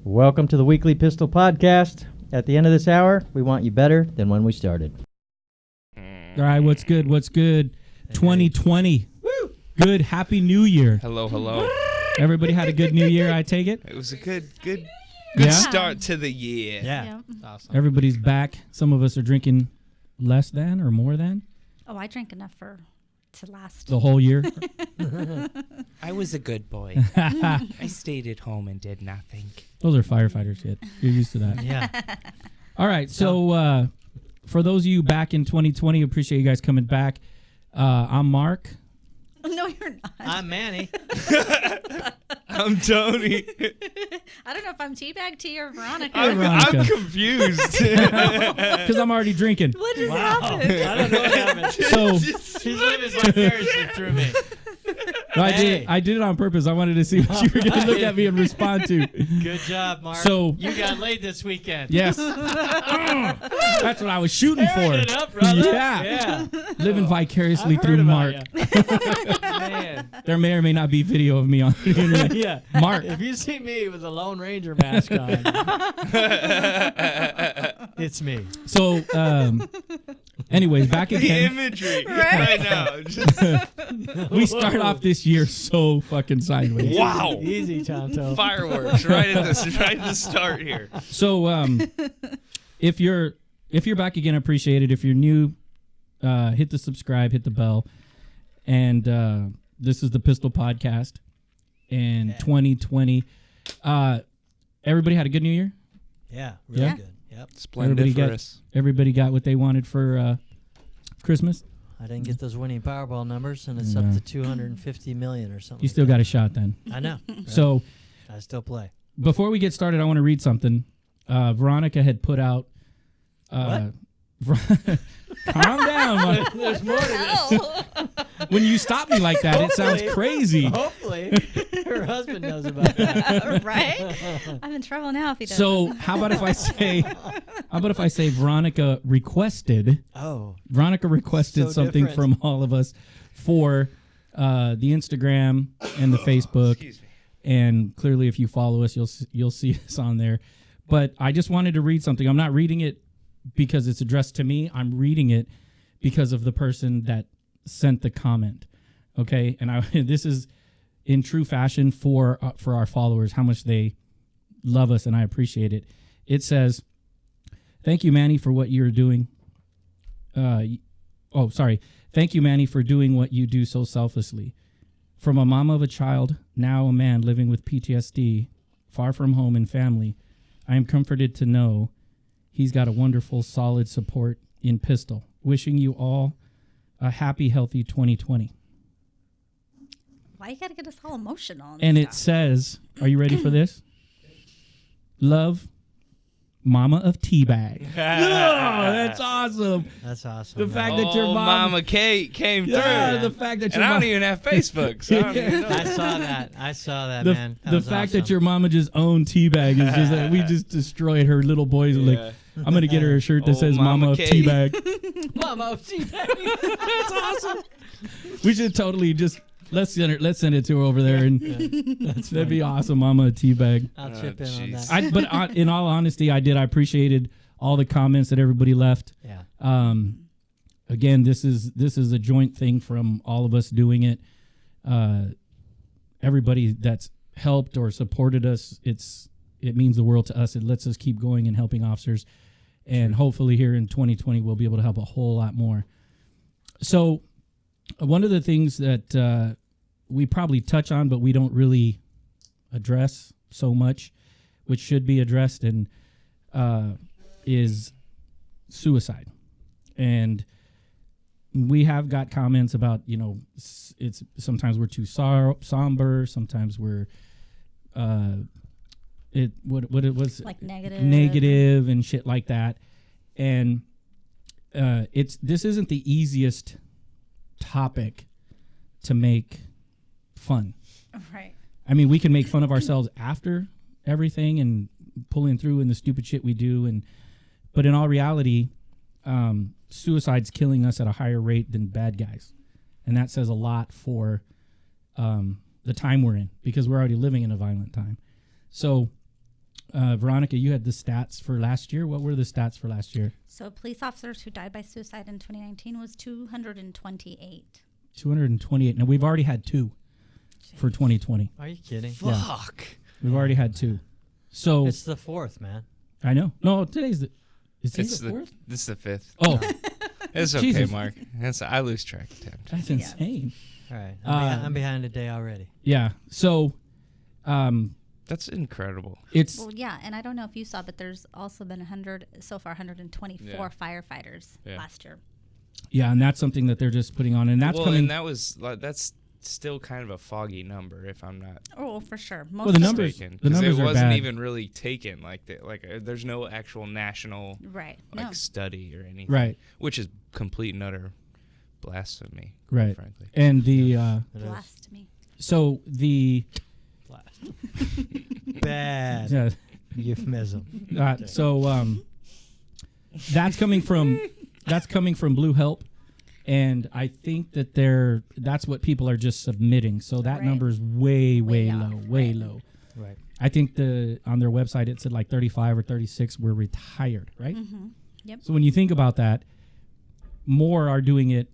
Welcome to the Weekly Pistol Podcast. At the end of this hour, we want you better than when we started. All right, what's good? What's good? 2020. Woo! Good. Happy New Year. Hello. Everybody had a good New Year, I take it? It was a good Yeah? start to the year. Yeah. Awesome. Everybody's back. Some of us are drinking less than or more than Oh, I drank enough to last. the whole year. I was a good boy. I stayed at home and did nothing. Those are firefighter shit. You're used to that. Yeah. All right, so for those of you back in 2020, appreciate you guys coming back. I'm Mark. No, you're not. I'm Manny. I'm Tony. I don't know if I'm Teabag T or Veronica. Veronica. I'm confused. Because I'm already drinking. What just happened? I don't know what happened. So She's living vicariously through me. I did it on purpose. I wanted to see what you were going to look at me and respond to. Good job, Mark. So you got laid this weekend. yes, that's what I was shooting Tearing for. it up, brother. Yeah. Living vicariously I've through heard Mark. about Man. There may or may not be video of me on the internet. Yeah. Mark. If you see me with a Lone Ranger mask on, it's me. So, anyways, back The again. imagery Right. right now. We start off this year so fucking sideways. Wow. Easy, Tonto. Fireworks right at the start here. So, if you're back again, appreciate it. If you're new, hit the subscribe, hit the bell, and this is the Pistol Podcast. And 2020, everybody had a good New Year. Yeah, really Yeah? good. Yep. Splendiferous. Everybody got what they wanted for Christmas. I didn't get those winning Powerball numbers, and it's No. up to 250 million or something. You still got a shot then. I know. So I still play. before we get started, I want to read something. Veronica had put out. Calm down. There's more to this. When you stop me like that, it sounds Hopefully. crazy. Hopefully, her husband knows about that. Right? I'm in trouble now if he doesn't. So how about if I say Veronica requested Oh, so something different. from all of us for the Instagram and the Facebook, Excuse me. and clearly if you follow us, you'll see us on there. But I just wanted to read something. I'm not reading it because it's addressed to me. I'm reading it because of the person that sent the comment. Okay, and this is in true fashion for our followers, how much they love us, and I appreciate it. It says, "Thank you, Manny, for what you're doing." Thank you, Manny, for doing what you do so selflessly. From a mama of a child, now a man living with PTSD, far from home and family, I am comforted to know he's got a wonderful, solid support in Pistol. Wishing you all a happy, healthy 2020. Why you gotta get us all emotional? And it says, are you ready for this? Love, Mama of Teabag. Oh, that's awesome. that's awesome. The man. fact that your Oh, mom... Mama Kate came Yeah, through. the fact that your And I mom... don't even have Facebook, so I don't even know. I saw that, The, man. That the was fact awesome. that your mama just owned Teabag is just that we just destroyed her little boys. Yeah. Like, I'm going to get her a shirt that Oh, says Mama Mama of Kate. Teabag. Mama of Teabag. That's awesome. We should totally just... Let's send it to her over there, and that'd be awesome, Mama of Teabag. I'll Oh, chip in on jeez. that. But in all honesty, I appreciated all the comments that everybody left. Yeah. Again, this is a joint thing from all of us doing it. Everybody that's helped or supported us, it means the world to us. It lets us keep going and helping officers, and hopefully here in 2020 we'll be able to help a whole lot more. So, one of the things that we probably touch on, but we don't really address so much, which should be addressed, and is suicide. And we have got comments about, it's sometimes we're too somber, sometimes we're what it was like negative and shit like that. And this isn't the easiest topic to make fun. Right. I mean, we can make fun of ourselves after everything and pulling through and the stupid shit we do, but in all reality, suicide's killing us at a higher rate than bad guys, and that says a lot for the time we're in, because we're already living in a violent time. So Veronica, you had the stats for last year. What were the stats for last year? So police officers who died by suicide in 2019 was 228. 228. Now, we've already had 2 for 2020. Are you kidding? Fuck. We've already had 2. So It's the 4th, man. I know. No, today's the. Is today It's the 4th? This is the 5th. Oh, It's okay, Jesus. Mark. I lose track of time. that's insane. All right. Uh, I'm behind a day already. Yeah. So, That's incredible. it's Well, yeah, and I don't know if you saw, but there's also been 124 Yeah. firefighters Yeah. last year. yeah, and that's something that they're just putting on, and that's well, coming. and that's still kind of a foggy number, if I'm not Oh, for sure. Most Well, the of numbers- mistaken. the 'Cause numbers it are wasn't bad. even really taken there's no actual national Right. like study or anything, Right. Which is complete and utter blasphemy, Right. Frankly, And the It is. Blasphemy. so the Bad yeah, euphemism. that's coming from Blue Help, and I think that that's what people are just submitting. So that Right. number is way Way low, out, way right. low. Right. I think on their website it said like 35 or 36 were retired, right? Mm-hmm. Yep. So when you think about that, more are doing it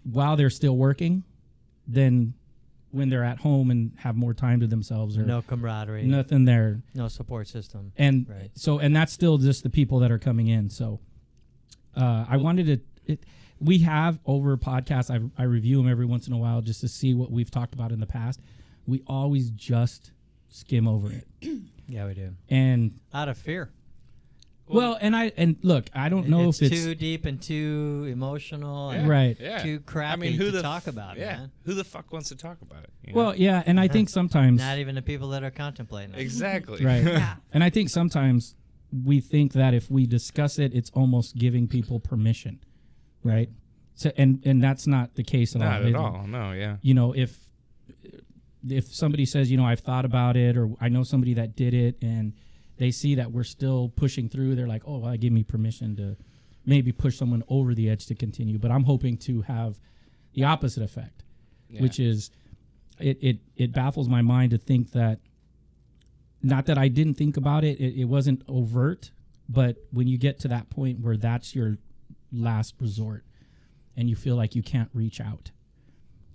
while they're still working than when they're at home and have more time to themselves or No camaraderie. nothing there. No support system. And Right. and that's still just the people that are coming in. So I wanted to, we have over podcasts, I review them every once in a while just to see what we've talked about in the past. We always just skim over it. Yeah, we do. And Out of fear. and look, I don't know it's if it's too deep and too emotional and right. Yeah. too crappy to talk about, man. Who the fuck wants to talk about it? you know? Well, yeah, and I think sometimes Not even the people that are contemplating it. exactly. right. Yeah. And I think sometimes we think that if we discuss it, it's almost giving people permission, right? So and that's not the case at all. Not at all. No. Yeah. You know, if somebody says, you know, I've thought about it, or I know somebody that did it, and they see that we're still pushing through, they're like, oh, well, give me permission to maybe push someone over the edge to continue. But I'm hoping to have the opposite effect, Yeah. which is it baffles my mind to think that, not that I didn't think about it, it wasn't overt, but when you get to that point where that's your last resort and you feel like you can't reach out.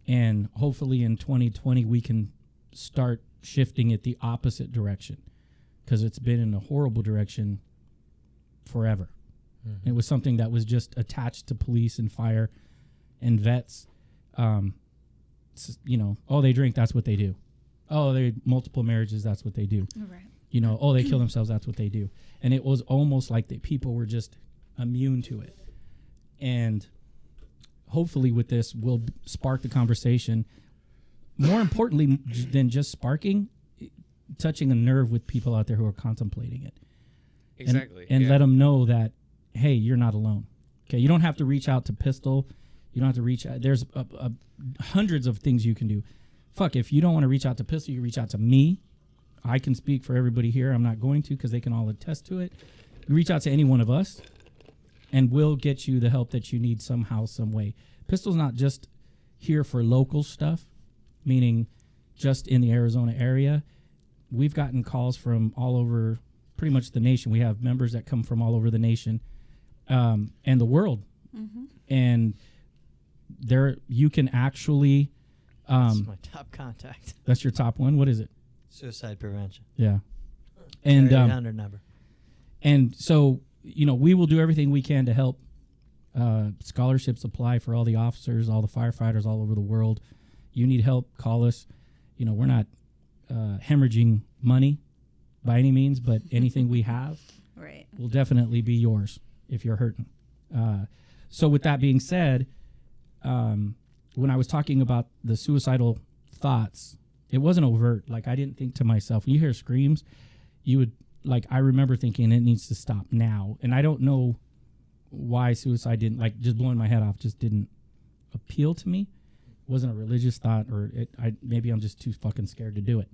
And hopefully in 2020 we can start shifting it the opposite direction, because it's been in a horrible direction forever. Mm-hmm. It was something that was just attached to police and fire and vets. You know, oh, they drink, that's what they do. Oh, they multiple marriages, that's what they do. Right. You know, oh, they kill themselves, that's what they do. And it was almost like the people were just immune to it. And hopefully with this, we'll spark the conversation. More importantly than just sparking, touching a nerve with people out there who are contemplating it. Exactly. And yeah. let them know that, hey, you're not alone. Okay, you don't have to reach out to Pistol. You don't have to reach out. There's hundreds of things you can do. Fuck, if you don't want to reach out to Pistol, you reach out to me. I can speak for everybody here. I'm not going to, because they can all attest to it. You reach out to any one of us, and we'll get you the help that you need somehow, some way. Pistol's not just here for local stuff, meaning just in the Arizona area. We've gotten calls from all over pretty much the nation. We have members that come from all over the nation and the world. Mm-hmm. And there you can actually That's my top contact. that's your top one. What is it? Suicide prevention. Yeah. And 800 number. and so, you know, we will do everything we can to help. Scholarships apply for all the officers, all the firefighters all over the world. You need help, call us. You know, we're not hemorrhaging money by any means, but anything we have Right. will definitely be yours if you're hurting. So with that being said, when I was talking about the suicidal thoughts, it wasn't overt. Like, I didn't think to myself, when you hear screams, you would, like, I remember thinking it needs to stop now. And I don't know why suicide didn't, like, just blowing my head off just didn't appeal to me. It wasn't a religious thought, or maybe I'm just too fucking scared to do it.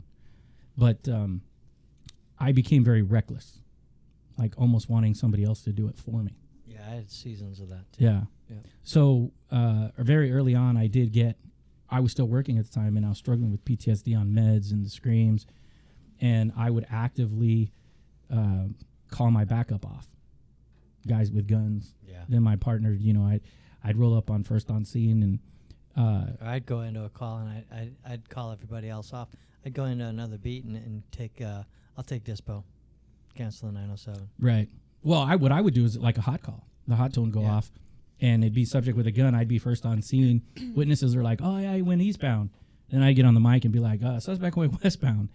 But I became very reckless, like almost wanting somebody else to do it for me. Yeah, I had seasons of that too. Yeah. Yeah. So very early on, I was still working at the time, and I was struggling with PTSD on meds and the screams, and I would actively call my backup off, guys with guns. Yeah. Then my partner, I'd roll up on first on scene and. I'd go into a call and I'd call everybody else off. I'd go into another beat and take I'll take dispo, cancel the 907. Right. Well, what I would do is like a hot call. The hot tone go off, and it'd be subject with a gun. I'd be first on scene. Witnesses are like, "Oh yeah, he went eastbound." Then I'd get on the mic and be like, "Suspect went westbound,"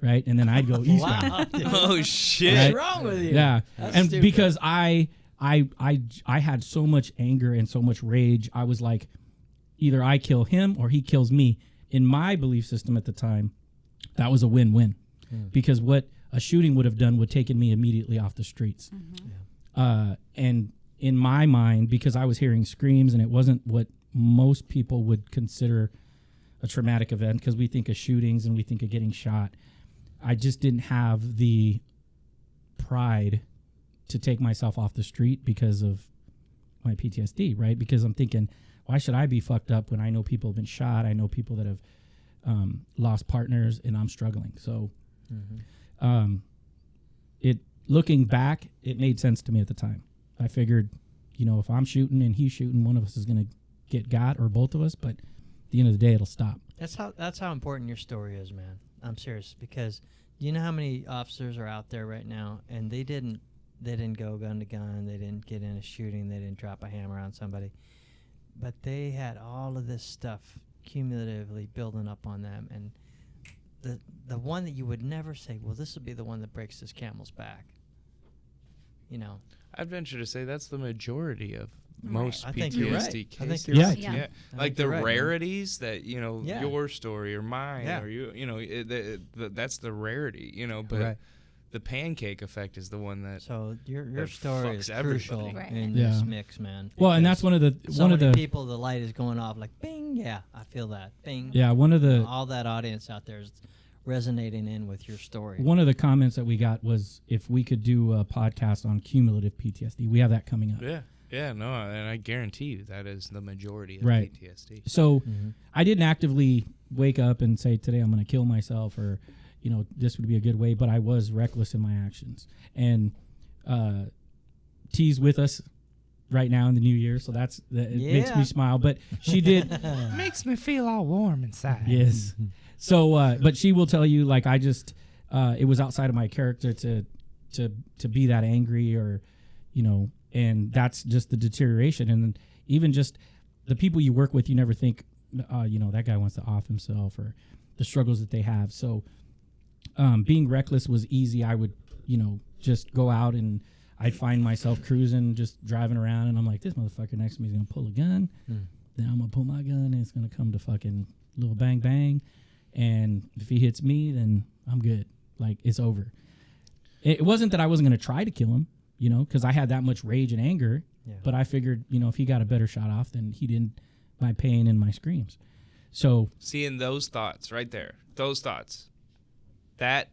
right? And then I'd go eastbound. Wow, dude. Oh shit! What's wrong with you? Yeah, That's and stupid. because I had so much anger and so much rage, I was like, either I kill him or he kills me. In my belief system at the time, that was a win-win, because what a shooting would have done would taken me immediately off the streets. And in my mind, because I was hearing screams and it wasn't what most people would consider a traumatic event, because we think of shootings and we think of getting shot, I just didn't have the pride to take myself off the street because of my PTSD, right? Because I'm thinking, why should I be fucked up when I know people have been shot? I know people that have lost partners, and I'm struggling. So, looking back, it made sense to me at the time. I figured, if I'm shooting and he's shooting, one of us is going to got, or both of us. But at the end of the day, it'll stop. That's how important your story is, man. I'm serious, because do you know how many officers are out there right now, and they didn't go gun to gun, they didn't get in a shooting, they didn't drop a hammer on somebody, but they had all of this stuff cumulatively building up on them, and the one that you would never say, well, this will be the one that breaks this camel's back. I'd venture to say that's the majority of most I PTSD think you're right. cases. I think you're Yeah. right. Yeah. Yeah, I like think the you're right, man. rarities that Yeah. your story or mine Yeah. or that's the rarity, but Right. the pancake effect is the one that So your that story fucks is everybody. crucial Right. in Yeah. this mix, man. Well, and because that's one of the so many people, the light is going off like bing. Yeah, I feel that bing. one of the All that audience out there is resonating in with your story. one of the comments that we got was if we could do a podcast on cumulative PTSD. We have that coming up. no, and I guarantee you that is the majority of Right. PTSD. So Mm-hmm. I didn't actively wake up and say today I'm going to kill myself, or this would be a good way, but I was reckless in my actions. And T's with us right now in the new year, so it makes Yeah. me smile. But she did. Makes me feel all warm inside. Yes. So, but she will tell you, like, I just, it was outside of my character to be that angry, or, and that's just the deterioration. And even just the people you work with, you never think, that guy wants to off himself, or the struggles that they have. So, being reckless was easy. I would, just go out and I'd find myself cruising, just driving around, and I'm like, this motherfucker next to me is gonna pull a gun. Then I'm gonna pull my gun, and it's gonna come to fucking little bang bang. And if he hits me, then I'm good. Like, it's over. It wasn't that I wasn't going to try to kill him, because I had that much rage and anger. Yeah. But I figured, if he got a better shot off, then he didn't my pain and my screams. So Seeing those thoughts right there, that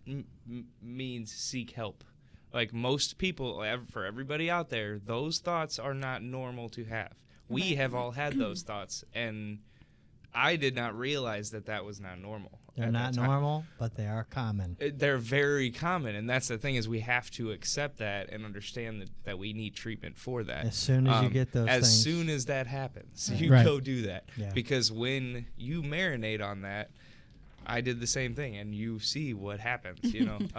means seek help. Like most people, for everybody out there, those thoughts are not normal to have. We have all had those thoughts, and I did not realize that was not normal. They're at not that time. normal, but they are common. They're very common, and that's the thing, is we have to accept that and understand that we need treatment for that. As soon as you get those as things. soon as that happens, you Right. go do that. Yeah. Because when you marinate on that, I did the same thing, and you see what happens.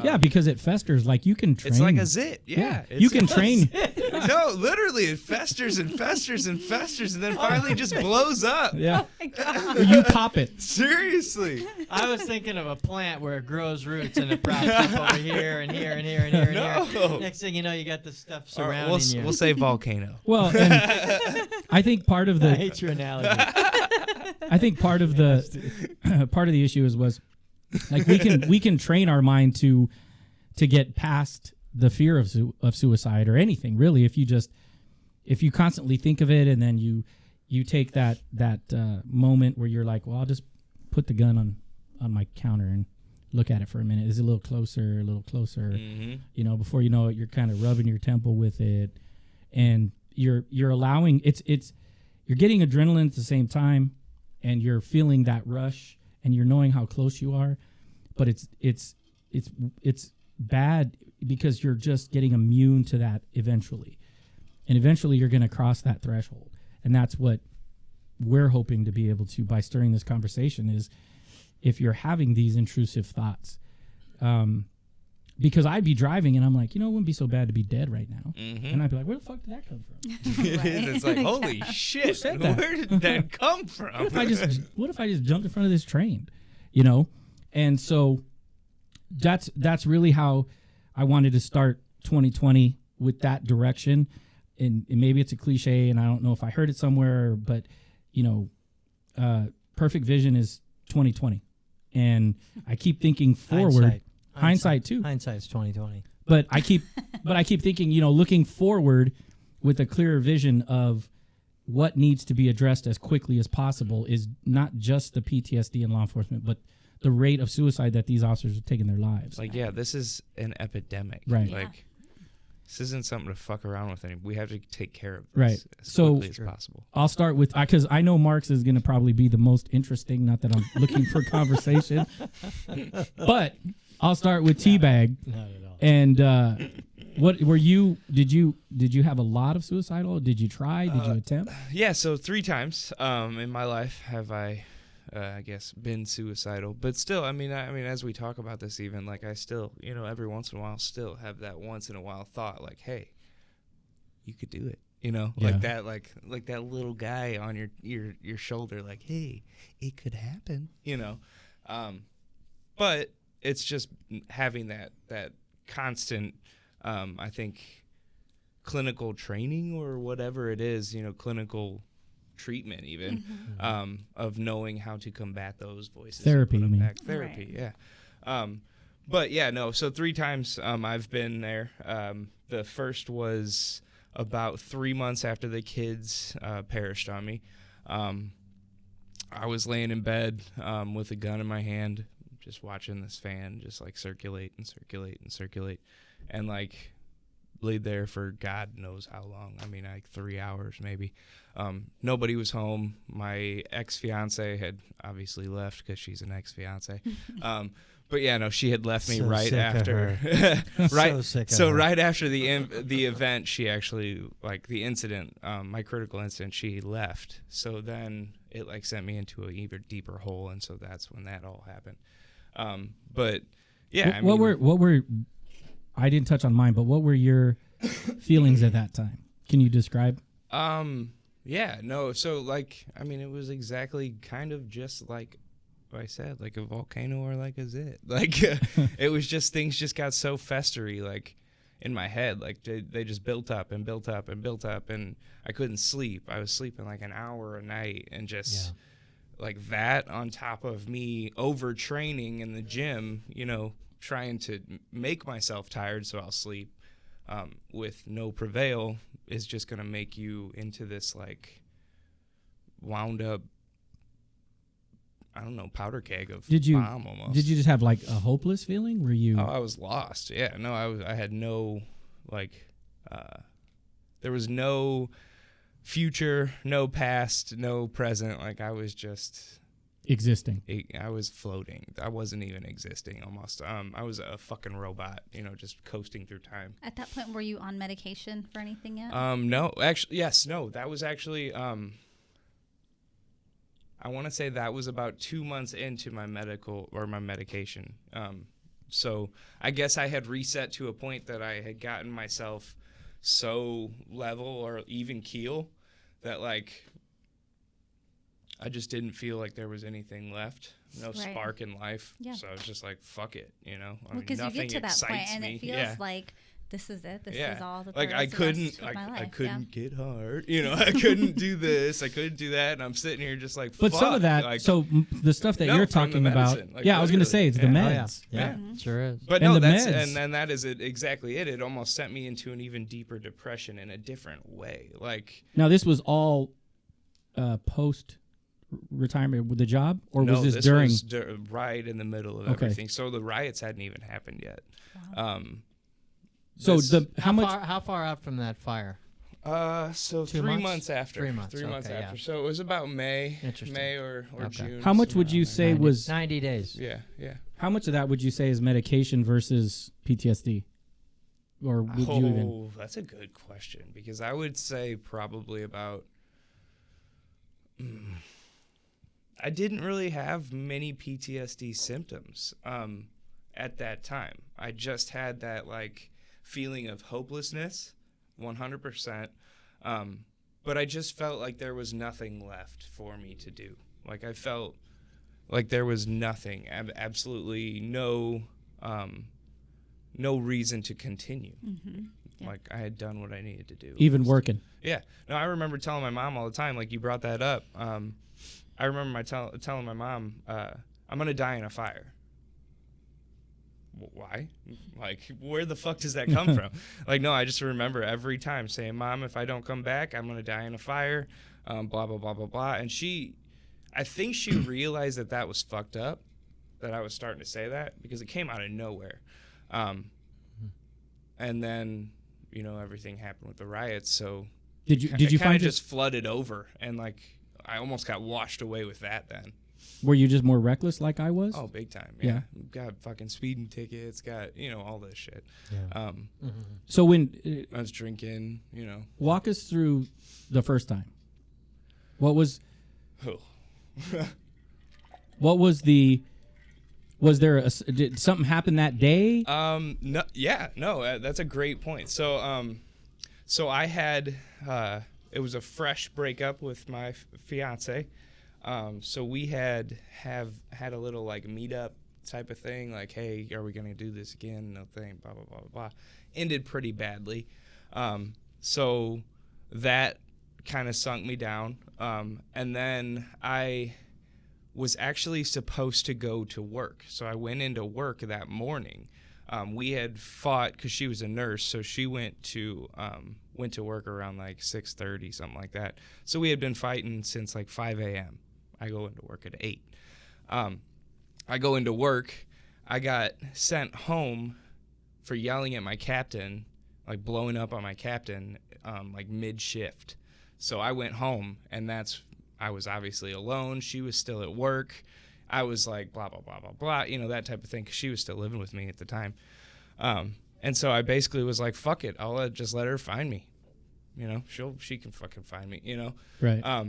yeah, because it festers. Like, you can train. it's like a zit. Yeah, you can train. No, literally, it festers and festers and festers, and then finally just blows up. Yeah, Oh my God. you pop it. Seriously. I was thinking of a plant where it grows roots and it props up over here and here and here and here and No. here. Next thing you know, you got this stuff All right, surrounding you. we'll say volcano. Well, and I think part of I the hate your analogy. I think part of the part of the issue was like we can train our mind to get past the fear of suicide or anything, really, if you constantly think of it, and then you take that moment where you're like, well, I'll just put the gun on my counter and look at it for a minute. Is it a little closer, Mm-hmm. before you know it, you're kind of rubbing your temple with it, and you're allowing you're getting adrenaline at the same time, and you're feeling that rush, and you're knowing how close you are, but it's bad because you're just getting immune to that eventually. And eventually you're going to cross that threshold. And that's what we're hoping to be able to, by stirring this conversation, is if you're having these intrusive thoughts. Because I'd be driving and I'm like, it wouldn't be so bad to be dead right now. Mm-hmm. And I'd be like, where the fuck did that come from? It is. It's like, holy shit, said that? where did that come from? What if I just jumped in front of this train? And so that's really how I wanted to start 2020, with that direction. And maybe it's a cliche, and I don't know if I heard it somewhere, but perfect vision is 2020, and I keep thinking forward. Hindsight too. Hindsight's 2020. But I keep thinking, looking forward with a clearer vision of what needs to be addressed as quickly as possible is not just the PTSD in law enforcement, but the rate of suicide that these officers are taking their lives. Like, yeah, this is an epidemic. Right. Yeah. Like, this isn't something to fuck around with anymore. We have to take care of this Right. as So- quickly as possible. I'll start with, because I know Mark's is going to probably be the most interesting, not that I'm looking for conversation, but I'll start with Teabag. Not at all. And what were you? Did you have a lot of suicidal? Did you try? Did you attempt? Yeah, so 3 times in my life have I guess been suicidal. But still, I mean, as we talk about this, even like I still, every once in a while, still have that once in a while thought, like, hey, you could do it. Yeah. Like that little guy on your shoulder, like, hey, it could happen. But it's just having that constant, I think, clinical training or whatever it is, clinical treatment even, of knowing how to combat those voices. Therapy, and put you them mean. back. Therapy, Right. yeah. But yeah, no, so 3 times I've been there. The first was about 3 months after the kids perished on me. I was laying in bed with a gun in my hand, just watching this fan just like circulate and circulate and circulate, and like laid there for God knows how long. I mean, like 3 hours maybe. Nobody was home. My ex-fiance had obviously left because she's an ex-fiance. But yeah, no, she had left me So right sick of after. her. Right. So sick of So her. right after the event, she actually, like the incident, my critical incident, she left. So then it like sent me into an even deeper hole, and so that's when that all happened. But yeah, What were I didn't touch on mine, but what were your feelings at that time? Can you describe? Yeah, no. So like, I mean, it was exactly kind of just like I said, like a volcano or like a zit. Like it was just, things just got so festery, like in my head, like they just built up and built up and built up, and I couldn't sleep. I was sleeping like an hour a night, and just like that on top of me overtraining in the gym, trying to make myself tired so I'll sleep, with no prevail, is just going to make you into this like wound up, I don't know, powder keg of bomb almost. Did you just have like a hopeless feeling? Were you? Oh, I was lost. Yeah, no, I had no, like, there was no future, no past, no present. Like I was just existing. I was floating. I wasn't even existing almost. I was a fucking robot, just coasting through time. At that point, were you on medication for anything yet? No, actually, yes, no, that was actually, I want to say that was about 2 months into my medication. So I guess I had reset to a point that I had gotten myself so level or even keel that like I just didn't feel like there was anything left, no spark in life. Yeah. So I was just like, fuck it, I mean, Because you get to that point and it feels like this is it. This is all the like I couldn't get hard. I couldn't do this. I couldn't do that. And I'm sitting here just like, But fuck. some of that, like, the stuff that No, you're from the talking about. medicine, like, I was going to say literally. it's the Yeah. meds. Yeah, sure is. But And no, the that's meds. and then that is exactly it. It almost sent me into an even deeper depression in a different way. Like, Now this was all post retirement with the job, or no, was this during? was right in the middle of Okay. everything. So the riots hadn't even happened yet. Wow. So this- How far out from that fire? So 2 3 months? months after. 3 months, 3 months okay, after. yeah. So it was about May Interesting. or Okay. June. How much somewhere would you around say 90 was? 90 days? there. Yeah. How much of that would you say is medication versus PTSD? Or would you even? That's a good question, because I would say probably about. I didn't really have many PTSD symptoms at that time. I just had that like feeling of hopelessness, 100%. But I just felt like there was nothing left for me to do. Like I felt like there was nothing, absolutely no reason to continue. Yeah. Like I had done what I needed to do. Even working. Yeah. No, I remember telling my mom all the time, like you brought that up. I remember telling my mom, I'm going to die in a fire. Why? Like, where the fuck does that come from? Like, no, I just remember every time saying, Mom, if I don't come back, I'm going to die in a fire, blah, blah, blah, blah, blah. And I think she realized that was fucked up, that I was starting to say that, because it came out of nowhere. And then, everything happened with the riots, so Did you kind find of just flooded over, and like I almost got washed away with that then. Were you just more reckless like I was? Oh, big time. Yeah. Got fucking speeding tickets, got, all this shit. Yeah. So when I was drinking, walk us through the first time. What was was there did something happen that day? No, that's a great point. So I had it was a fresh breakup with my fiance. So we had a little like meetup type of thing, like, hey, are we gonna do this again? No thing, blah blah blah blah blah. Ended pretty badly. So that kind of sunk me down. And then I was actually supposed to go to work. So I went into work that morning. We had fought because she was a nurse, so she went to work around like 6:30, something like that. So we had been fighting since like 5 a.m. I go into work at 8. I go into work. I got sent home for yelling at my captain, like blowing up on my captain, like mid-shift. So I went home, and I was obviously alone. She was still at work. I was like, blah, blah, blah, blah, blah, that type of thing, because she was still living with me at the time. And so I basically was like, fuck it. I'll just let her find me. She can fucking find me, Right.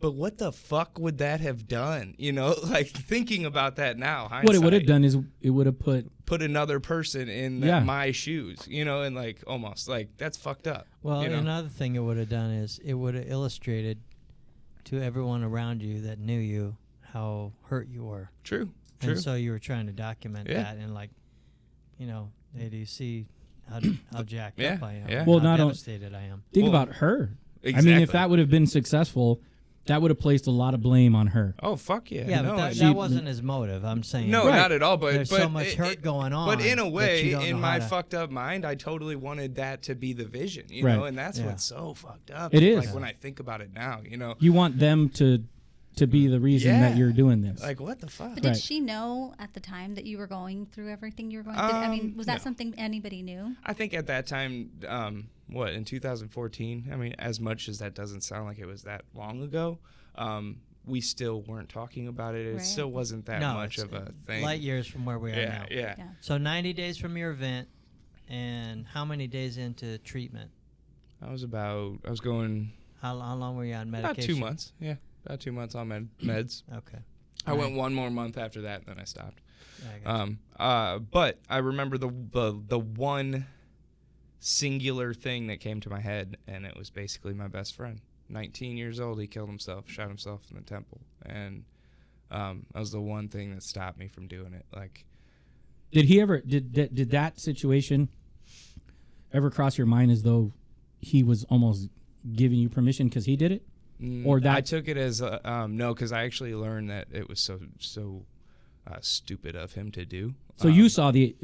But what the fuck would that have done? Like thinking about that now, hindsight, What it would have done is it would have put another person in my shoes, and like almost like that's fucked up. Well, another thing it would have done is it would have illustrated to everyone around you that knew you how hurt you were. True. And so you were trying to document that, and like, hey, do you see how jacked up I am? Yeah. Well, how not devastated I am. Think about her. Exactly. I mean, if that would have been successful, that would have placed a lot of blame on her. Oh, fuck yeah. Yeah, no, but that wasn't his motive. I'm saying. No, Right. not at all. But There's but so much hurt going on. But in a that way, you don't in know my how to- fucked up mind, I totally wanted that to be the vision, Right. and that's Yeah. what's so fucked up. It is. Like when I think about it now, You want them to be the reason that you're doing this. like what the fuck? But did Right. she know at the time that you were going through everything you were going through? Was that no. something anybody knew? I think at that time, in 2014, I mean, as much as that doesn't sound like it was that long ago, we still weren't talking about it. It Right. still wasn't that much it's of a thing. light years from where we are now. Yeah. Yeah. So 90 days from your event, and how many days into treatment? I was going How long were you on medication? about 2 months. Yeah, about 2 months on meds. Okay. I went one more month after that, and then I stopped. Yeah, I got But I remember the one singular thing that came to my head, and it was basically my best friend. 19 years old, he killed himself, shot himself in the temple, and that was the one thing that stopped me from doing it. Like, Did he ever did that situation ever cross your mind as though he was almost giving you permission because he did it? Or that I took it as no, because I actually learned that it was so stupid of him to do. So you saw the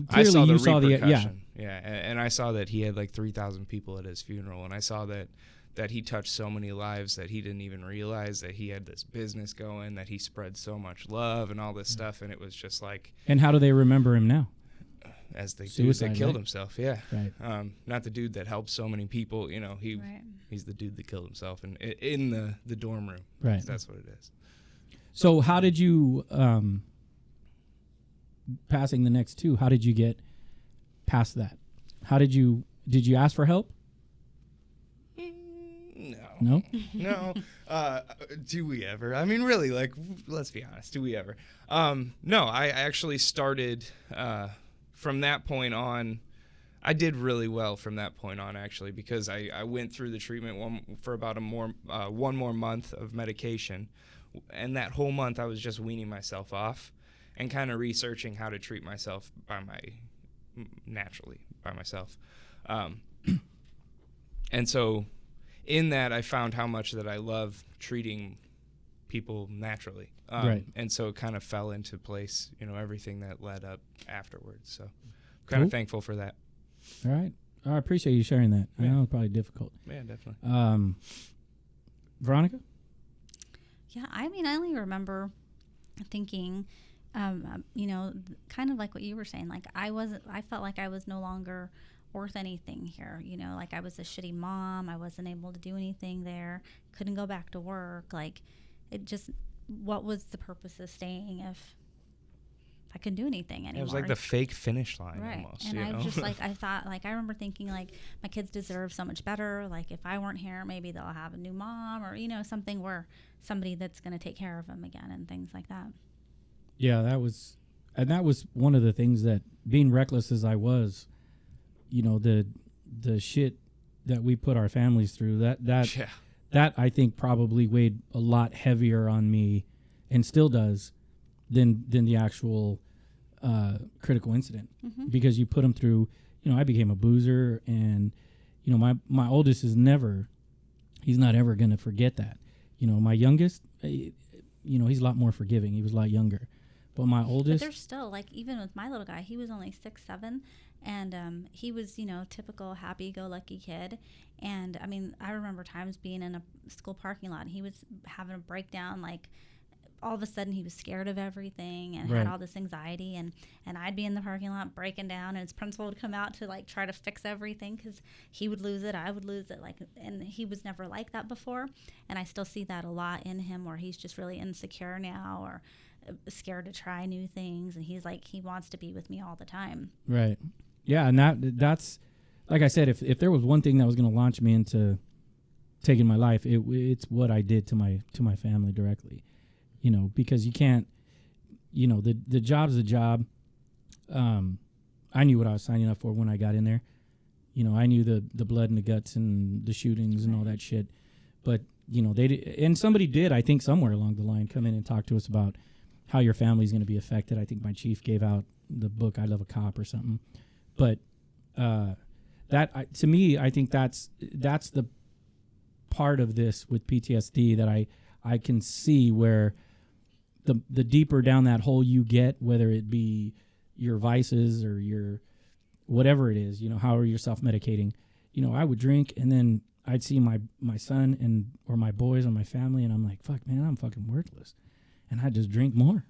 I clearly saw the you saw the repercussion. And I saw that he had like 3,000 people at his funeral, and I saw that he touched so many lives that he didn't even realize that he had this business going, that he spread so much love and all this stuff, and it was just like, And how do they remember him now? as the dude Suicide, that killed right? himself, yeah. Right. Not the dude that helped so many people, Right. he's the dude that killed himself in the dorm room. Right. That's what it is. So how did you passing the next two, how did you get past that? Did you ask for help? No. No? No. Do we ever? I mean, really, like, let's be honest. Do we ever? No, I actually started from that point on. I did really well from that point on, actually, because I went through the treatment for about one more month of medication. And that whole month, I was just weaning myself off and kind of researching how to treat myself naturally by myself. And so in that, I found how much that I love treating people naturally. Right. And so it kind of fell into place, everything that led up afterwards. So kind Cool. of thankful for that. All right. I appreciate you sharing that. I Yeah. know it's probably difficult. Yeah, definitely. Veronica? Yeah, I mean, I only remember thinking, kind of like what you were saying. Like I felt like I was no longer worth anything here. Like I was a shitty mom. I wasn't able to do anything there. Couldn't go back to work. Like what was the purpose of staying if I couldn't do anything anymore? It was like the fake finish line Right. almost. And I was just like, I remember thinking like my kids deserve so much better. Like if I weren't here, maybe they'll have a new mom or, somebody that's going to take care of them again and things like that. Yeah, that was one of the things that, being reckless as I was, the shit that we put our families through, that I think probably weighed a lot heavier on me, and still does, than the actual critical incident. Mm-hmm. Because you put them through, I became a boozer, and my oldest he's not ever going to forget that. My youngest, he's a lot more forgiving. He was a lot younger. But my oldest... But there's still, like, even with my little guy, he was only 6'7", and he was, typical happy-go-lucky kid. And, I mean, I remember times being in a school parking lot, and he was having a breakdown, like, all of a sudden he was scared of everything and Right. had all this anxiety, and I'd be in the parking lot breaking down, and his principal would come out to like try to fix everything because he would lose it, I would lose it, like, and he was never like that before. And I still see that a lot in him, where he's just really insecure now, or scared to try new things, and he's like, he wants to be with me all the time. Right. Yeah, and that's like I said, if there was one thing that was going to launch me into taking my life, it's what I did to my family directly. Because you can't, the job's the job. I knew what I was signing up for when I got in there. I knew the blood and the guts and the shootings and all that shit. But, they did, and somebody did, I think somewhere along the line, come in and talk to us about how your family's going to be affected. I think my chief gave out the book, I Love a Cop or something. But to me, I think that's the part of this with PTSD that I can see where the deeper down that hole you get, whether it be your vices or your whatever it is, however you're self-medicating, I would drink, and then I'd see my son or my boys or my family, and I'm like, fuck, man, I'm fucking worthless. And I just drink more.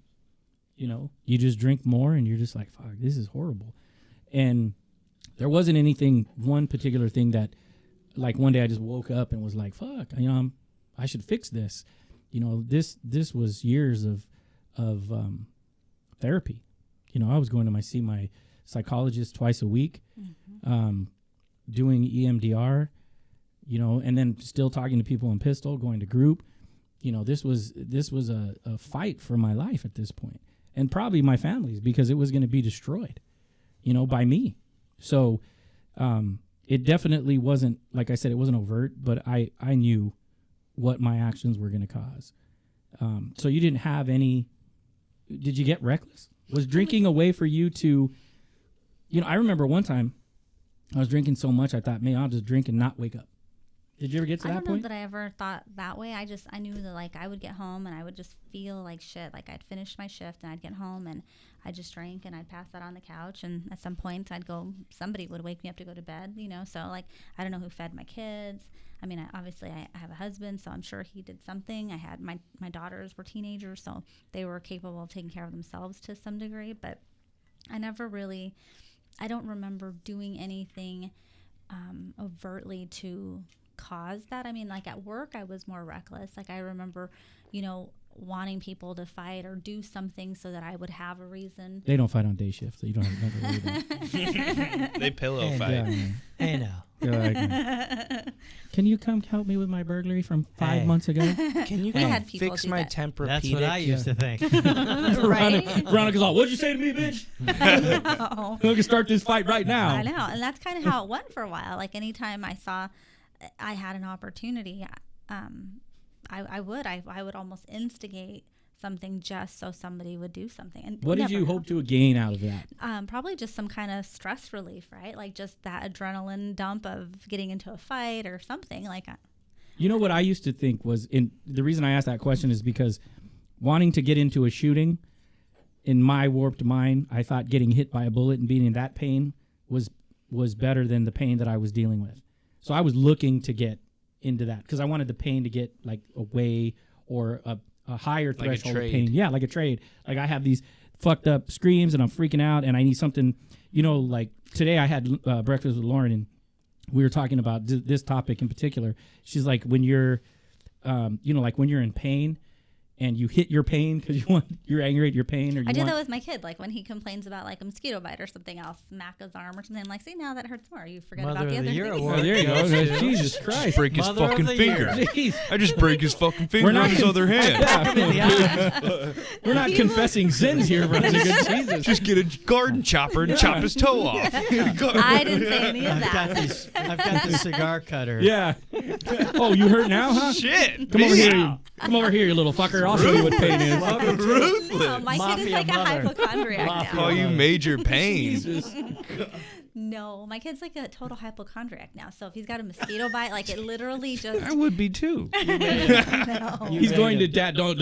You just drink more, and you're just like, fuck, this is horrible. And there wasn't one particular thing that, like, one day I just woke up and was like, fuck, I should fix this. This was years of therapy. I was going to see my psychologist twice a week, Mm-hmm. doing EMDR, and then still talking to people in Pistol, going to group. This was a fight for my life at this point, and probably my family's, because it was going to be destroyed, by me. So it definitely wasn't, like I said, it wasn't overt, but I knew what my actions were going to cause. So you didn't have any, did you get reckless? Was drinking a way for you to, I remember one time I was drinking so much, I thought, man, I'll just drink and not wake up. Did you ever get to I that don't know point? that I ever thought that way. I knew that, like, I would get home and I would just feel like shit. Like, I'd finish my shift and I'd get home and I just drank and I'd pass out on the couch, and at some point somebody would wake me up to go to bed, so, like, I don't know who fed my kids. I mean, obviously I have a husband, so I'm sure he did something. I had my daughters were teenagers, so they were capable of taking care of themselves to some degree, but I don't remember doing anything overtly to cause that. I mean, like, at work I was more reckless. Like, I remember, wanting people to fight or do something so that I would have a reason. They don't fight on day shift, so you don't have to worry about it. They pillow Hey, fight. Yeah. Hey, now. They're like, can you come help me with my burglary from 5 Hey. months ago? Can you We come had people fix do my that. Tempur-Pedic? That's what I used to think. Right? Veronica's all, what'd you say to me, bitch? Oh. We can start this fight right now. I know, and that's kind of how it went for a while. Like anytime I saw I had an opportunity, I would almost instigate something just so somebody would do something. And What did never you know. hope to gain out of that? Probably just some kind of stress relief, right? Like just that adrenaline dump of getting into a fight or something. Like, You know what I used to think was, the reason I asked that question is because wanting to get into a shooting, in my warped mind, I thought getting hit by a bullet and being in that pain was better than the pain that I was dealing with. So I was looking to get into that because I wanted the pain to get like away or a higher Like a threshold of trade. pain. Yeah, like a trade. Like I have these fucked up screams and I'm freaking out and I need something, like today I had breakfast with Lauren and we were talking about this topic in particular. She's like, when you're, like when you're in pain and you hit your pain because you're angry at your pain or you I do want, that with my kid. Like when he complains about like a mosquito bite or something, I'll smack his arm or something. I'm like, see, now that hurts more. You forget Mother about the of other the Year thing. award. Oh, there you go. goes to- Jesus Christ. Break his Mother of fucking the year. finger. Jeez. I just break his fucking finger not on his con- other hand. Yeah. We're not confessing sins here, Veronica. Jesus. Just get a garden chopper and chop his toe off. I didn't say any of I've got that. I've got the cigar cutter. Yeah. Oh, you hurt now, huh? Shit. Come over yeah. here. Come over here, you little fucker. I'll show you what pain is. Welcome to No, my kid is Mafia like a mother. hypochondriac Mafia now. Call you Major Pain. No, my kid's like a total hypochondriac now. So if he's got a mosquito bite, like it literally just I would be too. no. He's going to dad. Don't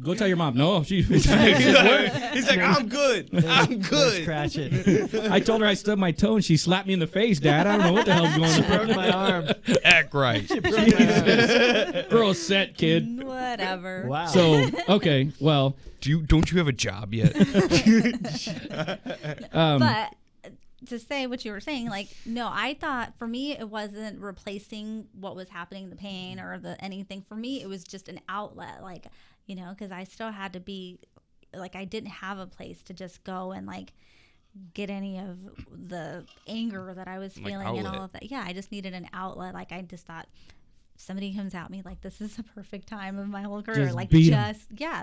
go tell your mom. No, she. He's like, I'm good. I'm Let's good. scratch it. I told her I stubbed my toe and she slapped me in the face, Dad. I don't know what the hell's going on. Broke my arm. Act right. Girl set, kid. Whatever. Wow. So okay, well, Don't you have a job yet? But to say what you were saying, like, no, I thought for me it wasn't replacing what was happening, the pain or the anything. For me, it was just an outlet, like, because I still had to be, like, I didn't have a place to just go and like get any of the anger that I was Like feeling and all outlet. of that. Yeah, I just needed an outlet. Like, I just thought. Somebody comes at me like this is the perfect time of my whole career. Just Like beat 'em.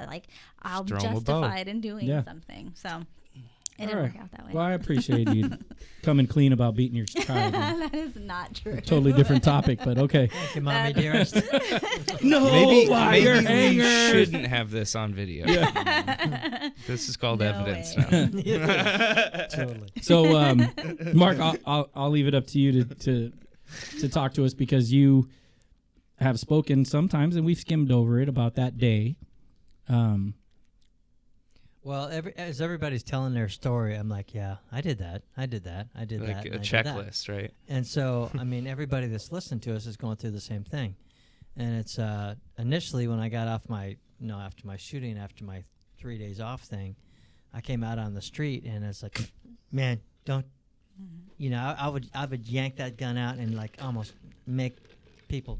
like I'll be throw 'em a bone. justified in doing Yeah. something. So it didn't All right. work out that way. Well, I appreciate you coming clean about beating your child. That is not true. Totally different topic, but okay. Thank you, mommy dearest. No, Maybe wire we hanger. shouldn't have this on video. This is called No evidence way. now. Totally. So, Mark, I'll leave it up to you to talk to us because you have spoken sometimes, and we've skimmed over it about that day. Well, as everybody's telling their story, I'm like, yeah, I did that. I did that. I did that. Like a and I did that. checklist, right? And so, I mean, everybody that's listening to us is going through the same thing. And it's initially when I got off after my shooting, after my 3 days off thing, I came out on the street and it's like, man, don't, I would yank that gun out and like almost make people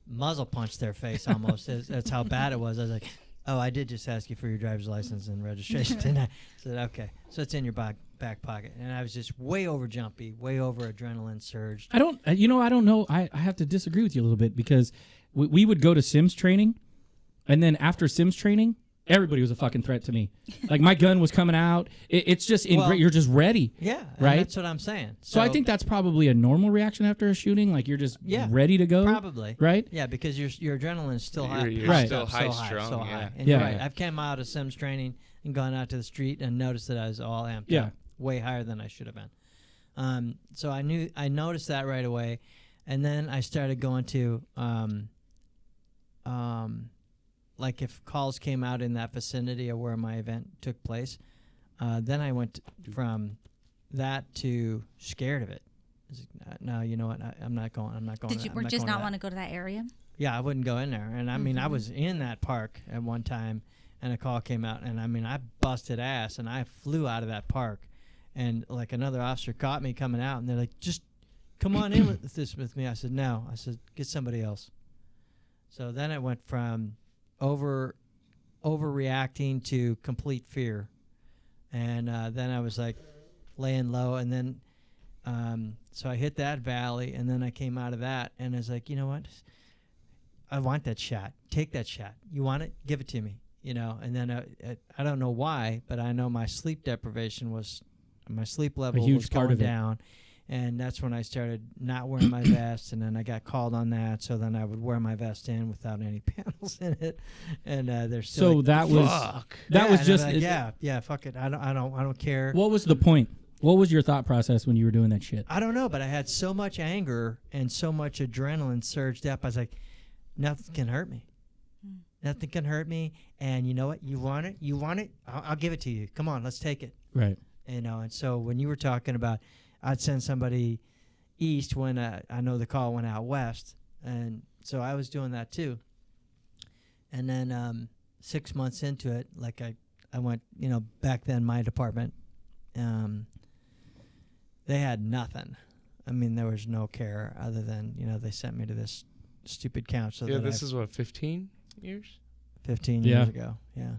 muzzle punch their face almost. That's how bad it was. I was like, oh, I did just ask you for your driver's license and registration, didn't I? I said, okay. So it's in your back pocket. And I was just way over jumpy, way over adrenaline surged. I don't know. I have to disagree with you a little bit because we would go to Sims training, and then after Sims training, everybody was a fucking threat to me. Like my gun was coming out. It's just you're just ready. Yeah, and Right? that's what I'm saying. So I think that's probably a normal reaction after a shooting. Like you're just ready to go. probably. Right? Yeah, because your adrenaline is still high. You're Right. still high so high, strung. so Yeah. high. And Yeah. you're right. I've came out of Sims training and gone out to the street and noticed that I was all amped Yeah. up, way higher than I should have been. So I noticed that right away, and then I started going to like if calls came out in that vicinity of where my event took place, then I went from that to scared of it. No, you know what? I'm not going. I'm not going. Did you I'm not just going not to that. want to go to that area? Yeah, I wouldn't go in there. And I mean, I was in that park at one time, and a call came out, and I mean, I busted ass, and I flew out of that park, and like another officer caught me coming out, and they're like, "Just come on in with this with me." I said, "No." I said, "Get somebody else." So then it went from over overreacting to complete fear. And then I was like laying low, and then so I hit that valley, and then I came out of that, and I was like, you know what? I want that shot. Take that shot. You want it? Give it to me. You know. And then I don't know why, but I know my sleep deprivation my sleep level huge was part going of it. down. And that's when I started not wearing my vest, and then I got called on that. So then I would wear my vest in without any panels in it, and they're still So like, that was Fuck. that was and just I'm like, yeah, fuck it. I don't care. What was the point? What was your thought process when you were doing that shit? I don't know, but I had so much anger and so much adrenaline surged up. I was like, nothing can hurt me. Nothing can hurt me. And you know what? You want it? You want it? I'll give it to you. Come on, let's take it. Right. You know. And so when you were talking about, I'd send somebody east when I know the call went out west, and so I was doing that too. And then 6 months into it, like I went, you know, back then my department, they had nothing. I mean, there was no care other than, you know, they sent me to this stupid counselor. Yeah, that this is what, 15 years? 15 Yeah. years ago. Yeah.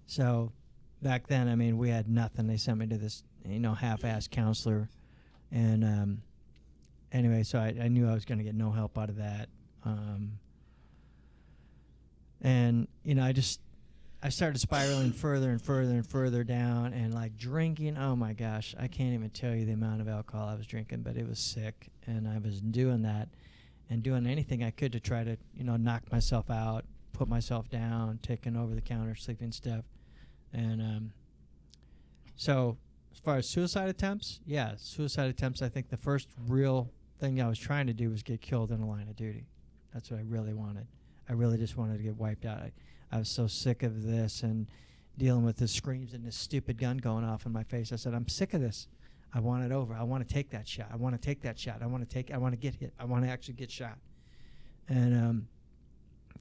So back then, I mean, we had nothing. They sent me to this, you know, half-assed counselor. And anyway, so I knew I was going to get no help out of that. And, you know, I started spiraling further and further and further down, and like drinking. Oh my gosh, I can't even tell you the amount of alcohol I was drinking, but it was sick. And I was doing that and doing anything I could to try to, you know, knock myself out, put myself down, taking over the counter, sleeping stuff. And so as far as suicide attempts, I think the first real thing I was trying to do was get killed in a line of duty. That's what I really wanted. I really just wanted to get wiped out. I was so sick of this and dealing with the screams and this stupid gun going off in my face. I said, I'm sick of this. I want it over. I want to take that shot. I want to take that shot. I want to get hit. I want to actually get shot. And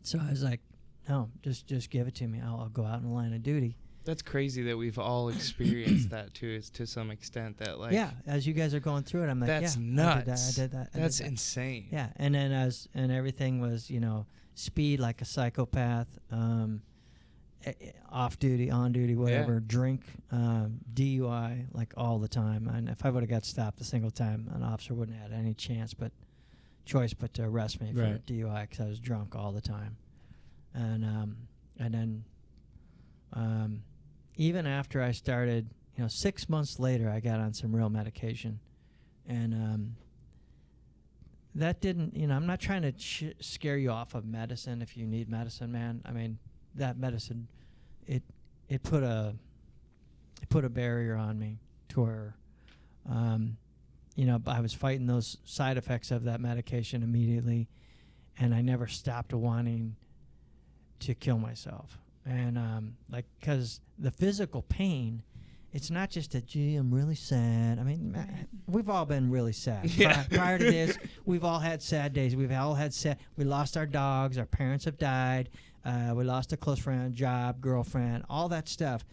so I was like, no, just give it to me. I'll go out in the line of duty. That's crazy that we've all experienced that to some extent. That like, yeah, as you guys are going through it, I'm like, that's yeah, nuts. I did that. That's insane. Yeah, and then and everything was, you know, speed like a psychopath, off duty, on duty, whatever, drink, DUI, like all the time. And if I would have got stopped a single time, an officer wouldn't have had any choice but to arrest me for DUI because I was drunk all the time. And then even after I started, you know, 6 months later, I got on some real medication, and that didn't, you know, I'm not trying to scare you off of medicine if you need medicine, man. I mean, that medicine, it put a barrier on me to where, you know, I was fighting those side effects of that medication immediately, and I never stopped wanting to kill myself. And like, because the physical pain, it's not just a, gee, I'm really sad. I mean, we've all been really sad. Yeah. Prior to this, we've all had sad days. We've all had sad. We lost our dogs. Our parents have died. We lost a close friend, job, girlfriend, all that stuff.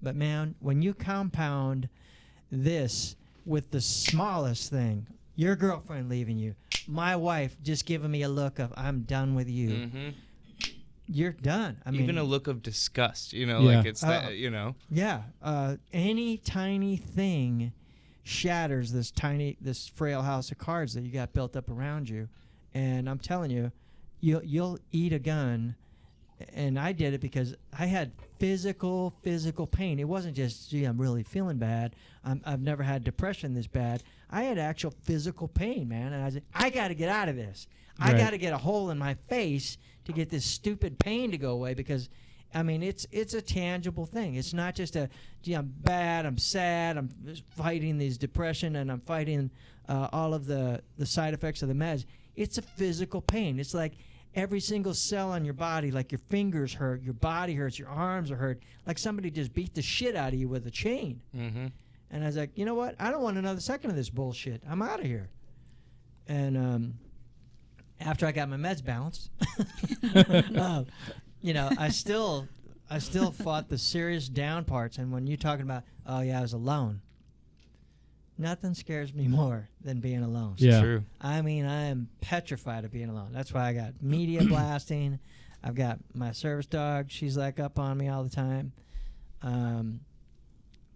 But man, when you compound this with the smallest thing, your girlfriend leaving you, my wife just giving me a look of, I'm done with you. Mm-hmm. You're done. I mean, Even a look of disgust, you know, Yeah. like it's that, you know. yeah. Any tiny thing shatters this frail house of cards that you got built up around you. And I'm telling you, you'll eat a gun. And I did it because I had physical pain. It wasn't just, gee, I'm really feeling bad. I've never had depression this bad. I had actual physical pain, man. And I said, I got to get out of this. I Right. got to get a hole in my face to get this stupid pain to go away, because I mean, it's a tangible thing. It's not just a, gee, I'm bad, I'm sad, I'm fighting this depression, and I'm fighting all of the side effects of the meds. It's a physical pain. It's like every single cell on your body, like your fingers hurt, your body hurts, your arms are hurt, like somebody just beat the shit out of you with a chain. Mm-hmm. And I was like, you know what? I don't want another second of this bullshit. I'm out of here. And after I got my meds balanced, you know, I still fought the serious down parts. And when you're talking about, oh yeah, I was alone, nothing scares me more than being alone. Yeah. True. I mean, I am petrified of being alone. That's why I got media blasting. I've got my service dog. She's like up on me all the time.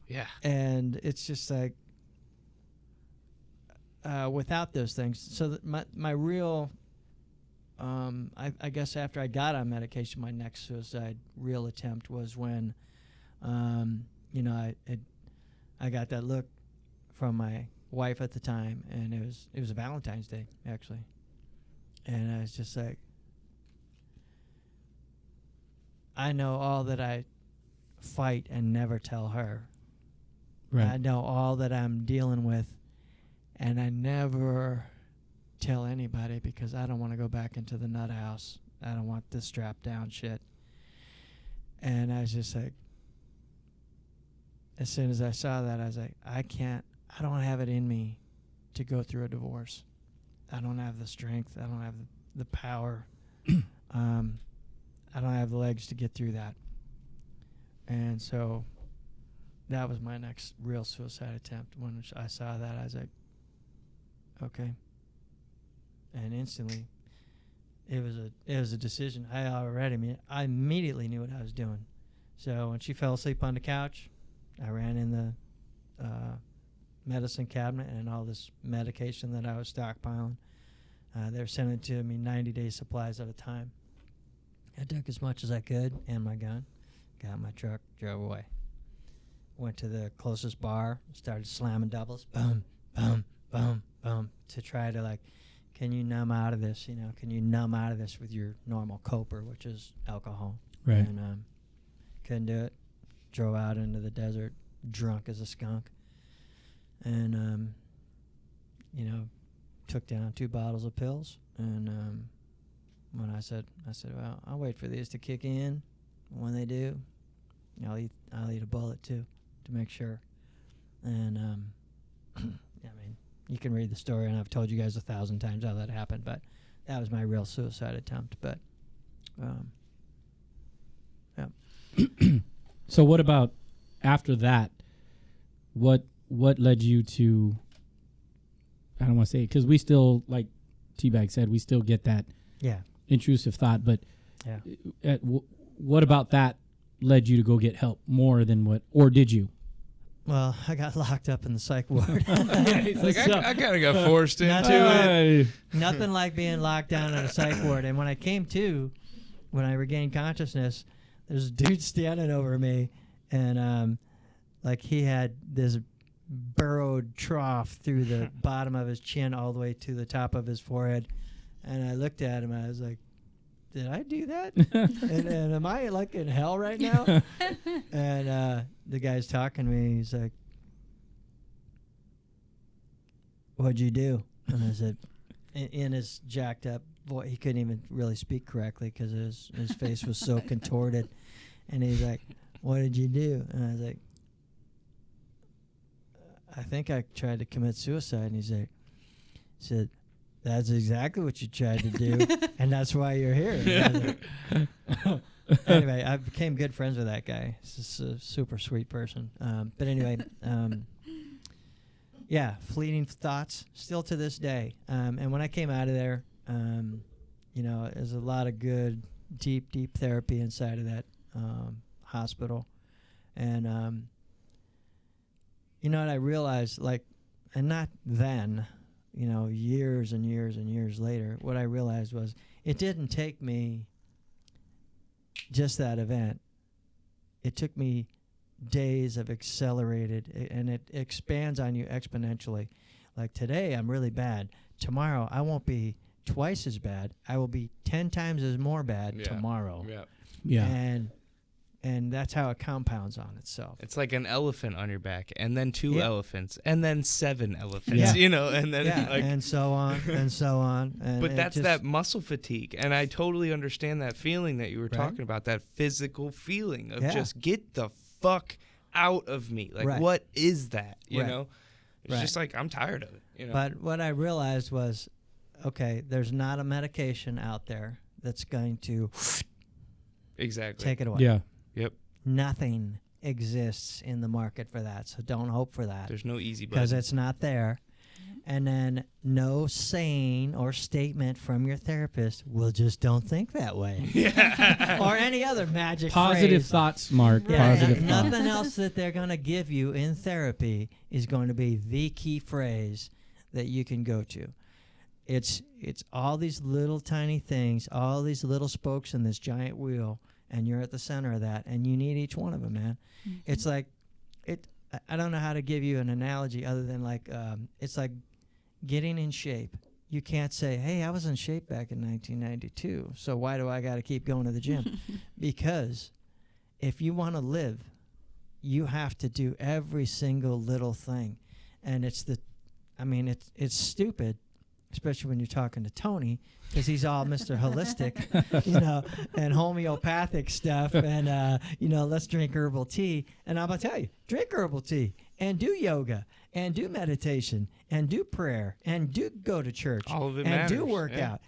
Yeah. And it's just like without those things. So my real, I guess after I got on medication, my next suicide real attempt was when, you know, I got that look from my wife at the time, and it was a Valentine's Day actually, and I was just like, I know all that I fight and never tell her. Right. I know all that I'm dealing with, and I never tell anybody because I don't want to go back into the nut house. I don't want this strapped down shit. And I was just like, as soon as I saw that, I was like, I don't have it in me to go through a divorce. I don't have the strength. I don't have the power. I don't have the legs to get through that. And so that was my next real suicide attempt. When I saw that, I was like, okay. And instantly, it was a decision. I immediately knew what I was doing. So when she fell asleep on the couch, I ran in the medicine cabinet and all this medication that I was stockpiling. They were sending it to me 90-day supplies at a time. I took as much as I could and my gun, got in my truck, drove away. Went to the closest bar, started slamming doubles, boom, boom, boom, boom, to try to like, can you numb out of this? You know, can you numb out of this with your normal coper, which is alcohol? Right. And couldn't do it. Drove out into the desert, drunk as a skunk, and you know, took down 2 bottles of pills. And when I said, well, I'll wait for these to kick in. When they do, I'll eat a bullet too, to make sure. And I mean, you can read the story, and I've told you guys 1,000 times how that happened, but that was my real suicide attempt. But yeah. So what about after that? What led you to? I don't want to say it because we still, like T-Bag said, we still get that intrusive thought. But yeah, what about that led you to go get help more than what, or did you? Well, I got locked up in the psych ward. He's like, I kind of got forced into it. Nothing like being locked down in a psych ward. And when I regained consciousness, there's a dude standing over me, and like he had this burrowed trough through the bottom of his chin all the way to the top of his forehead. And I looked at him, and I was like, did I do that? and am I like in hell right now? And the guy's talking to me. He's like, what'd you do? And I said, in his jacked up voice, he couldn't even really speak correctly because his face was so contorted. And he's like, what did you do? And I was like, I think I tried to commit suicide. And he said, that's exactly what you tried to do, and that's why you're here. Like, anyway, I became good friends with that guy. He's a super sweet person. But anyway, yeah, fleeting thoughts still to this day. And when I came out of there, you know, there's a lot of good, deep therapy inside of that hospital. And, you know what I realized, like, and not then, you know, years and years and years later, what I realized was it didn't take me just that event. It took me days of accelerated, and it expands on you exponentially. Like today, I'm really bad. Tomorrow, I won't be twice as bad. I will be 10 times as more bad tomorrow. Yeah. And that's how it compounds on itself. It's like an elephant on your back, and then 2 elephants, and then 7 elephants, Yeah. you know, and then like, and so on, and so on. And but that's that muscle fatigue, and I totally understand that feeling that you were talking about, that physical feeling of just get the fuck out of me. Like, what is that, you know? It's just like, I'm tired of it, you know? But what I realized was, okay, there's not a medication out there that's going to take it away. Yeah. Yep. Nothing exists in the market for that, so don't hope for that. There's no easy button. Because it's not there. And then no saying or statement from your therapist will just don't think that way. Or any other magic Positive phrase. thoughts, Mark. Yeah, Positive thoughts. nothing else that they're going to give you in therapy is going to be the key phrase that you can go to. It's all these little tiny things, all these little spokes in this giant wheel, and you're at the center of that, and you need each one of them, man. Mm-hmm. It's like I don't know how to give you an analogy other than like it's like getting in shape. You can't say, hey, I was in shape back in 1992, so why do I got to keep going to the gym? Because if you want to live, you have to do every single little thing. And it's stupid, especially when you're talking to Tony, because he's all Mr. Holistic, and homeopathic stuff, and, let's drink herbal tea. And I'm going to tell you, drink herbal tea and do yoga and do meditation and do prayer and do go to church All of it and matters. do workout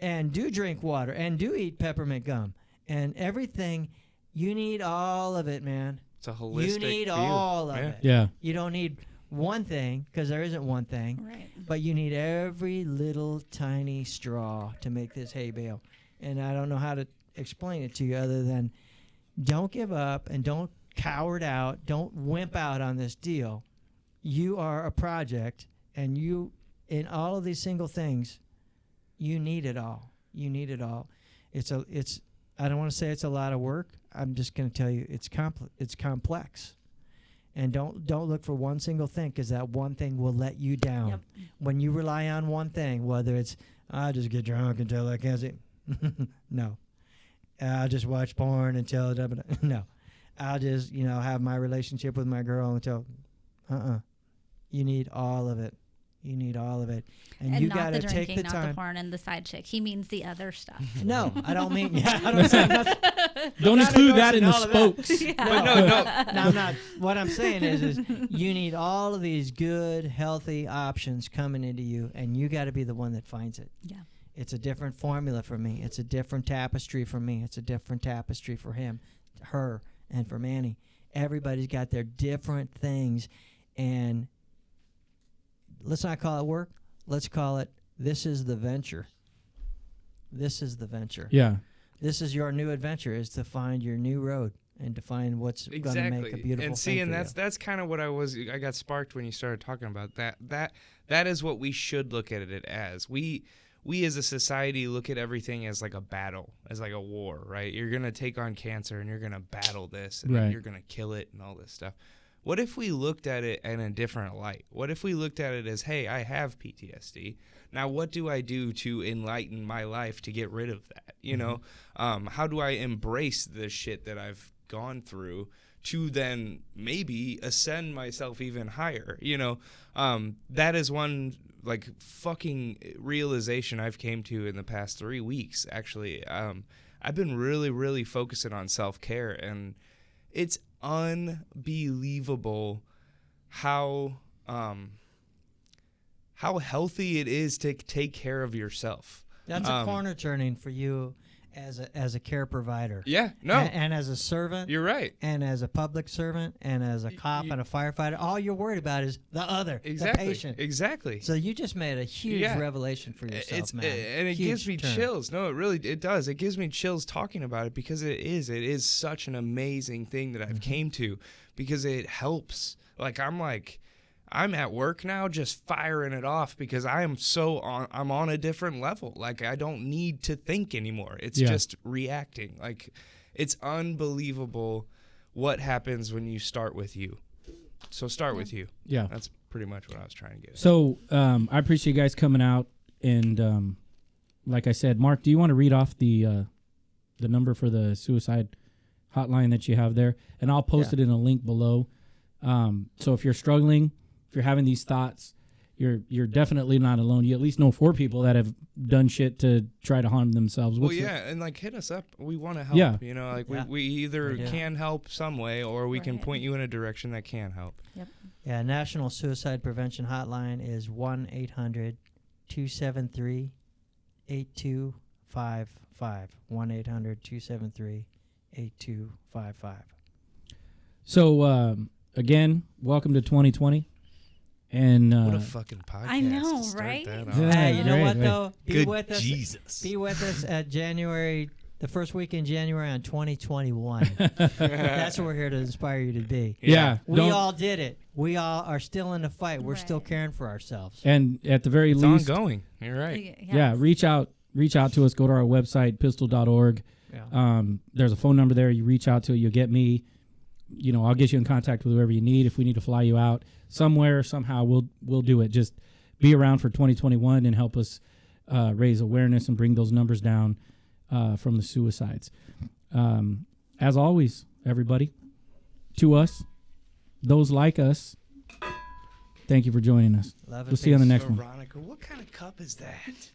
and do drink water and do eat peppermint gum and everything. You need all of it, man. It's a holistic You need view. all of it. Yeah. You don't need one thing, because there isn't one thing, Right. but you need every little tiny straw to make this hay bale. And I don't know how to explain it to you other than don't give up and don't coward out. Don't wimp out on this deal. You are a project, and you, in all of these single things, you need it all. You need it all. I don't want to say it's a lot of work. I'm just going to tell you it's complex. And don't look for one single thing, because that one thing will let you down. Yep. When you rely on one thing, whether it's I'll just get drunk until I can't see. No. I'll just watch porn until no. I'll just have my relationship with my girl until You need all of it. You need all of it. And you not got the to drinking, take the not time. the porn and the side chick. He means the other stuff. No, I don't mean. Yeah, I don't say nothing. Don't not include that in the endorsing all of that. spokes. Yeah. No, I'm not. What I'm saying is you need all of these good, healthy options coming into you, and you got to be the one that finds it. Yeah. It's a different formula for me. It's a different tapestry for me. It's a different tapestry for him, her, and for Manny. Everybody's got their different things, and let's not call it work. Let's call it, this is the venture. This is the venture. Yeah. This is your new adventure, is to find your new road and to find what's going to make a beautiful and see, thing and for that's kind of what I got sparked when you started talking about that is what we should look at it as. We as a society look at everything as like a battle, as like a war, right? You're going to take on cancer and you're going to battle this and then Right. you're going to kill it and all this stuff. What if we looked at it in a different light? What if we looked at it as, hey, I have PTSD. Now, what do I do to enlighten my life to get rid of that? You know, how do I embrace the shit that I've gone through to then maybe ascend myself even higher? You know, that is one like fucking realization I've came to in the past 3 weeks. Actually, I've been really, really focusing on self-care, and it's unbelievable how healthy it is to take care of yourself. That's a corner turning for you as a care provider. Yeah, no, And as a servant. you're right. And as a public servant and as a cop and a firefighter, all you're worried about is the other, Exactly, the patient. Exactly. So you just made a huge revelation for yourself, man. And it Huge gives me turn. chills. No, it does. It gives me chills talking about it because it is such an amazing thing that I've came to, because it helps. I'm at work now just firing it off because I'm on a different level. Like, I don't need to think anymore. It's just reacting. Like, it's unbelievable what happens when you start with you. So start with you. Yeah. That's pretty much what I was trying to get at. So I appreciate you guys coming out, and like I said, Mark, do you want to read off the number for the suicide hotline that you have there? And I'll post it in a link below. So if you're struggling, if you're having these thoughts, you're definitely not alone. You at least know 4 people that have done shit to try to harm themselves. Well, What's the- and like, hit us up. We want to help. Yeah. You know, like Yeah. we either We do. can help some way, or we can Right. point you in a direction that can help. Yeah, National Suicide Prevention Hotline is 1-800-273-8255. 1-800-273-8255. So again, welcome to 2020. And What a fucking podcast! I know, to start right? that off. Yeah, Hey, you know great, what great. though? Be Good with us. Jesus. Be with us at January, the first week in January on 2021. That's what we're here to inspire you to be. Yeah. We don't- all did it. We all are still in the fight. We're still Right. caring for ourselves. And at the very It's least, ongoing. You're right. yeah, reach out to us. Go to our website, pistol.org. Yeah. There's a phone number there. You reach out to it. You'll get me. You know, I'll get you in contact with whoever you need. If we need to fly you out somewhere, somehow, we'll do it. Just be around for 2021 and help us raise awareness and bring those numbers down from the suicides. As always, everybody, to us, those like us, thank you for joining us. Love and We'll see you on the peace. next one. Veronica, what kind of cup is that?